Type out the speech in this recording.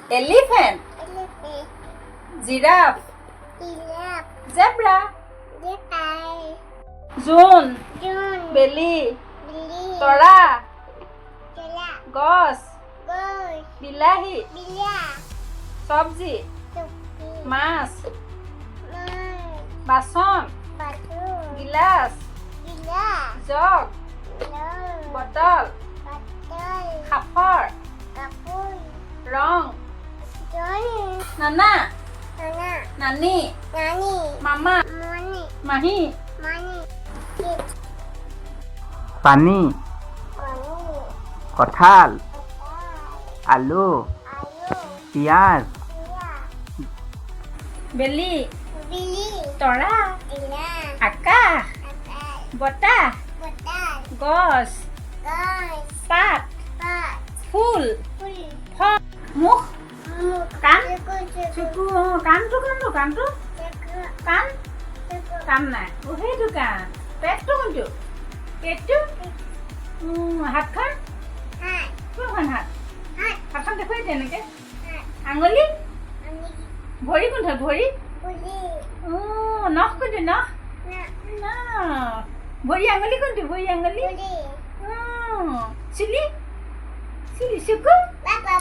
Elephant. Giraffe. Zebra. June. Belly. Tora. Gos. Bilahi. Sabji. Mas. Bason. Gilas. Jug. Bottle. Khapar. Rong. Nana. Nani. Mama. Mahi. পানী, কঁঠাল, আলু, পিঁয়াজ, Belly. Tora. Akah. Botah. Gos. Pat. Full. Phok. Mukh. Kan. Chuku. Kantu. Kan. Kan নাই ও সেইটো কাণ পেটটো কোনটো পেটটো হাতখন কোনখন হাতখন দেখুৱাই দিয়ে এনেকৈ আঙুলি ভৰি কোনটো ভৰি নখ কোনটো নখ ভৰি আঙুলি কোনটো ভৰি আঙুলি চুলি চকু বাবা